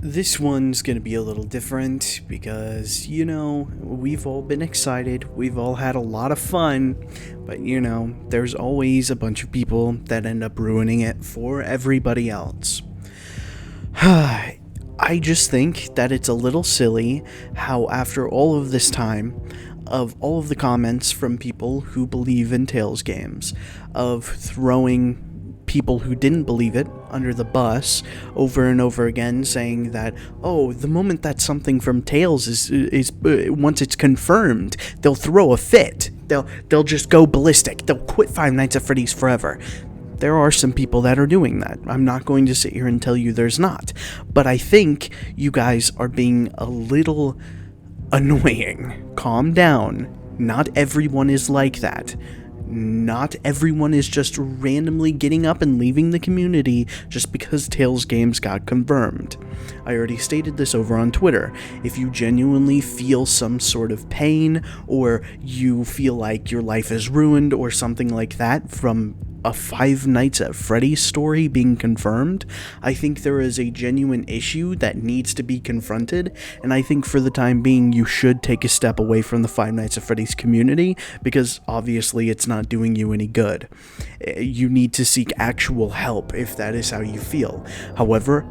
This one's gonna be a little different because, we've all been excited, we've all had a lot of fun, but there's always a bunch of people that end up ruining it for everybody else. I just think that it's a little silly how, after all of this time, of all of the comments from people who believe in Tales games, of throwing people who didn't believe it under the bus over and over again, saying that, oh, the moment that something from Tales is once it's confirmed, they'll throw a fit. They'll just go ballistic. They'll quit Five Nights at Freddy's forever. There are some people that are doing that. I'm not going to sit here and tell you there's not. But I think you guys are being a little annoying. Calm down. Not everyone is like that. Not everyone is just randomly getting up and leaving the community just because Tales games got confirmed. I already stated this over on Twitter. If you genuinely feel some sort of pain, or you feel like your life is ruined or something like that from a Five Nights at Freddy's story being confirmed, I think there is a genuine issue that needs to be confronted, and I think for the time being you should take a step away from the Five Nights at Freddy's community, because obviously it's not doing you any good. You need to seek actual help if that is how you feel. However,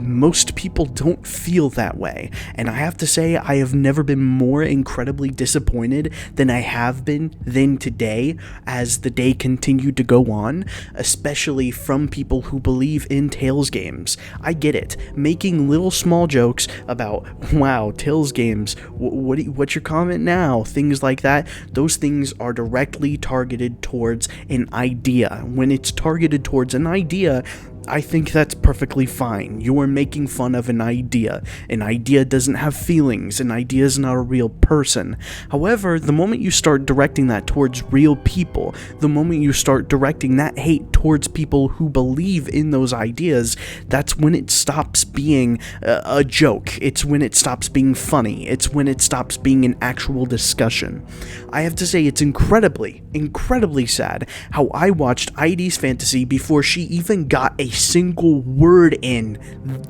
most people don't feel that way, and I have to say I have never been more incredibly disappointed than I have been today as the day continued to go on, especially from people who believe in Tales games. I get it, making little small jokes about, wow, Tales games, what's your comment now, things like that, those things are directly targeted towards an idea. When it's targeted towards an idea, I think that's perfectly fine. You are making fun of an idea. An idea doesn't have feelings. An idea is not a real person. However, the moment you start directing that towards real people, the moment you start directing that hate towards people who believe in those ideas, that's when it stops being a joke. It's when it stops being funny. It's when it stops being an actual discussion. I have to say, it's incredibly sad how I watched ID's Fantasy before she even got a single word in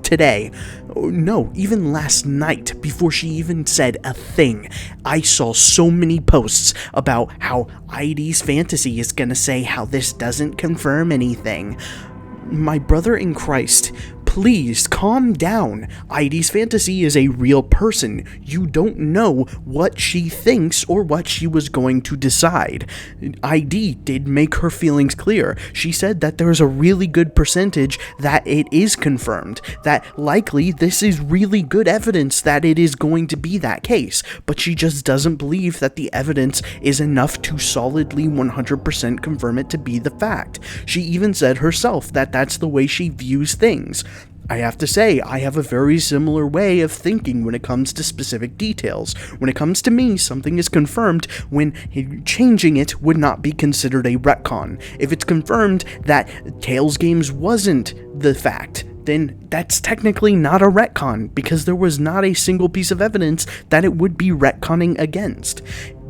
today. No, even last night, before she even said a thing. I saw so many posts about how ID's Fantasy is gonna say how this doesn't confirm anything. My brother in Christ, please calm down. ID's Fantasy is a real person. You don't know what she thinks or what she was going to decide. ID did make her feelings clear. She said that there's a really good percentage that it is confirmed, that likely this is really good evidence that it is going to be that case, but she just doesn't believe that the evidence is enough to solidly 100% confirm it to be the fact. She even said herself that that's the way she views things. I have to say, I have a very similar way of thinking when it comes to specific details. When it comes to me, something is confirmed when changing it would not be considered a retcon. If it's confirmed that Tales games wasn't the fact, then that's technically not a retcon, because there was not a single piece of evidence that it would be retconning against.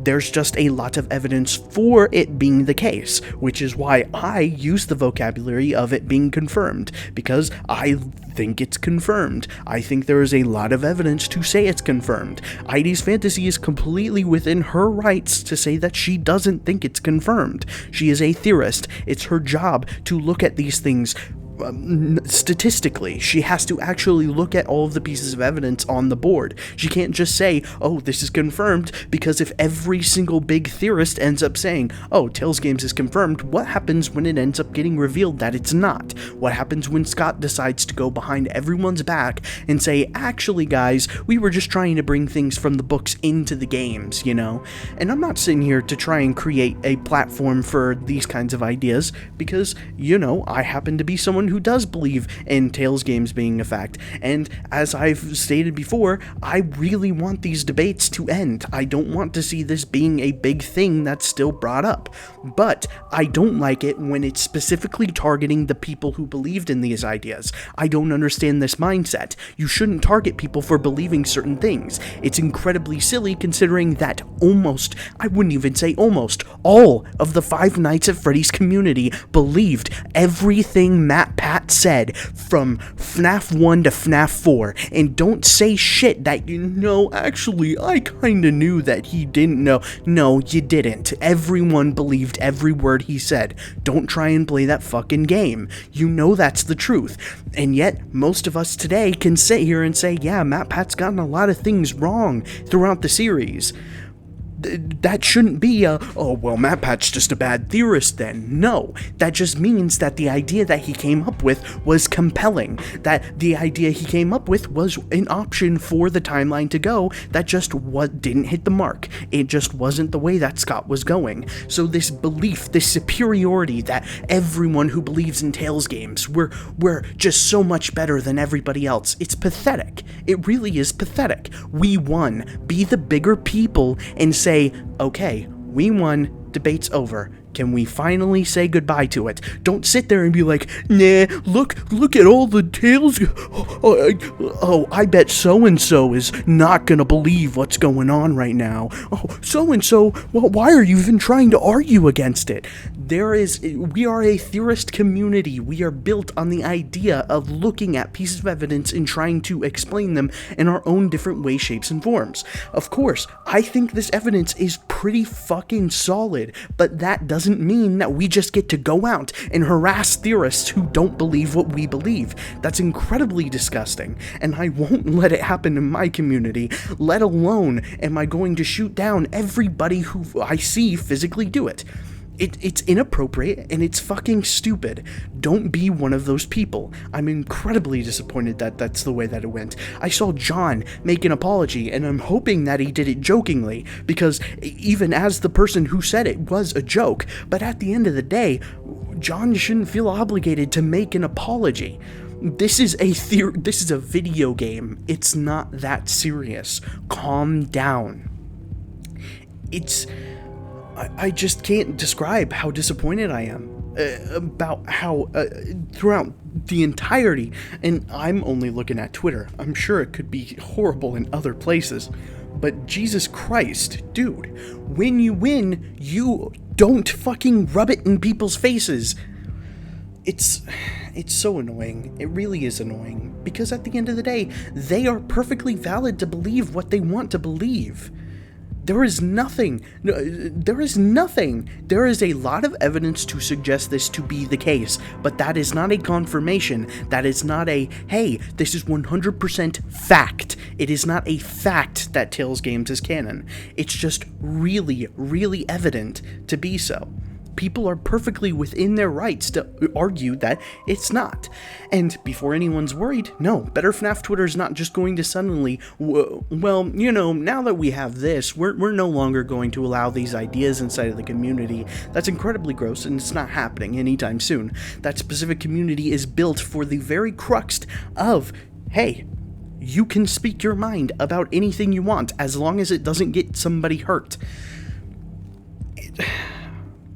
There's just a lot of evidence for it being the case, which is why I use the vocabulary of it being confirmed, because I think it's confirmed. I think there is a lot of evidence to say it's confirmed. ID's Fantasy is completely within her rights to say that she doesn't think it's confirmed. She is a theorist. It's her job to look at these things statistically. She has to actually look at all of the pieces of evidence on the board. She can't just say, oh, this is confirmed, because if every single big theorist ends up saying, oh, Tales games is confirmed, what happens when it ends up getting revealed that it's not? What happens when Scott decides to go behind everyone's back and say, actually guys, we were just trying to bring things from the books into the games, And I'm not sitting here to try and create a platform for these kinds of ideas, because, I happen to be someone who does believe in Tales games being a fact, and as I've stated before, I really want these debates to end. I don't want to see this being a big thing that's still brought up, but I don't like it when it's specifically targeting the people who believed in these ideas. I don't understand this mindset. You shouldn't target people for believing certain things. It's incredibly silly considering that I wouldn't even say almost, all of the Five Nights at Freddy's community believed everything Matt Pat said from FNAF 1 to FNAF 4, and don't say shit that actually, I kinda knew that he didn't know. No, you didn't. Everyone believed every word he said. Don't try and play that fucking game. You know that's the truth. And yet, most of us today can sit here and say, yeah, MatPat's gotten a lot of things wrong throughout the series. That shouldn't be oh, well, MatPat's just a bad theorist then. No, that just means that the idea that he came up with was compelling, that the idea he came up with was an option for the timeline to go that just didn't hit the mark. It just wasn't the way that Scott was going. So this belief, this superiority that everyone who believes in Tales games, we're just so much better than everybody else, it's pathetic. It really is pathetic. We won. Be the bigger people and say, okay, we won, debate's over. Can we finally say goodbye to it? Don't sit there and be like, nah, look at all the tales. Oh, I bet so-and-so is not gonna believe what's going on right now. Oh, so-and-so, well, why are you even trying to argue against it? We are a theorist community. We are built on the idea of looking at pieces of evidence and trying to explain them in our own different ways, shapes, and forms. Of course, I think this evidence is pretty fucking solid, but that doesn't mean that we just get to go out and harass theorists who don't believe what we believe. That's incredibly disgusting, and I won't let it happen in my community, let alone am I going to shoot down everybody who I see physically do it. It's inappropriate and it's fucking stupid. Don't be one of those people. I'm incredibly disappointed that that's the way that it went. I saw John make an apology, and I'm hoping that he did it jokingly, because even as the person who said it was a joke, but at the end of the day, John shouldn't feel obligated to make an apology. This is a video game. It's not that serious. Calm down. I just can't describe how disappointed I am about how throughout the entirety, and I'm only looking at Twitter. I'm sure it could be horrible in other places, but Jesus Christ, dude, when you win, you don't fucking rub it in people's faces. It's so annoying. It really is annoying, because at the end of the day, they are perfectly valid to believe what they want to believe. There is nothing. There is a lot of evidence to suggest this to be the case, but that is not a confirmation. That is not a, hey, this is 100% fact. It is not a fact that Tales Games is canon. It's just really, really evident to be so. People are perfectly within their rights to argue that it's not. And before anyone's worried, no, Better FNAF Twitter is not just going to suddenly, well, now that we have this, we're no longer going to allow these ideas inside of the community. That's incredibly gross, and it's not happening anytime soon. That specific community is built for the very crux of, hey, you can speak your mind about anything you want, as long as it doesn't get somebody hurt.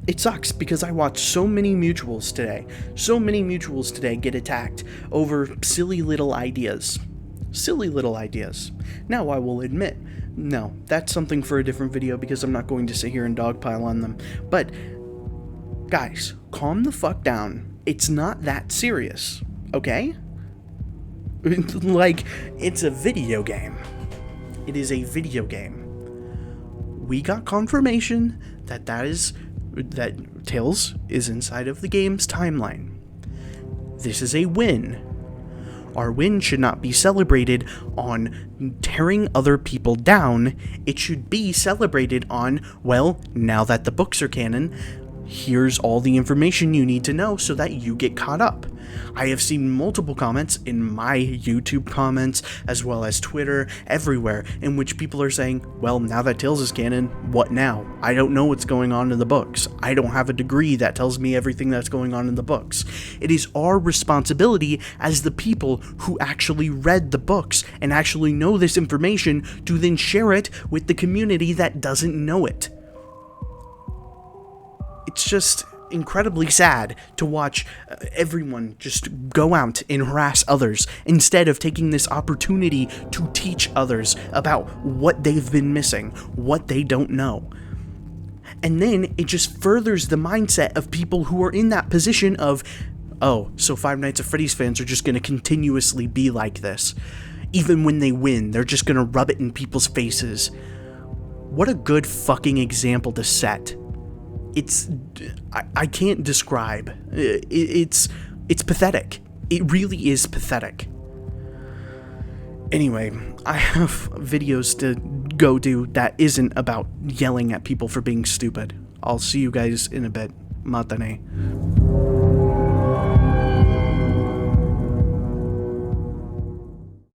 It sucks, because I watched so many mutuals today get attacked over silly little ideas. Now, I will admit, no, that's something for a different video, because I'm not going to sit here and dogpile on them. But, guys, calm the fuck down. It's not that serious, okay? Like, it's a video game. It is a video game. We got confirmation that Tales is inside of the game's timeline. This is a win. Our win should not be celebrated on tearing other people down. It should be celebrated on, well, now that the books are canon, here's all the information you need to know so that you get caught up. I have seen multiple comments in my YouTube comments, as well as Twitter, everywhere, in which people are saying, well, now that Tales is canon, what now? I don't know what's going on in the books. I don't have a degree that tells me everything that's going on in the books. It is our responsibility as the people who actually read the books and actually know this information to then share it with the community that doesn't know it. It's just incredibly sad to watch everyone just go out and harass others instead of taking this opportunity to teach others about what they've been missing, what they don't know. And then it just furthers the mindset of people who are in that position of, Oh, so Five Nights at Freddy's fans are just going to continuously be like this. Even when they win, they're just going to rub it in people's faces. What a good fucking example to set. I can't describe. It's pathetic. It really is pathetic. Anyway, I have videos to go do that isn't about yelling at people for being stupid. I'll see you guys in a bit. Matane.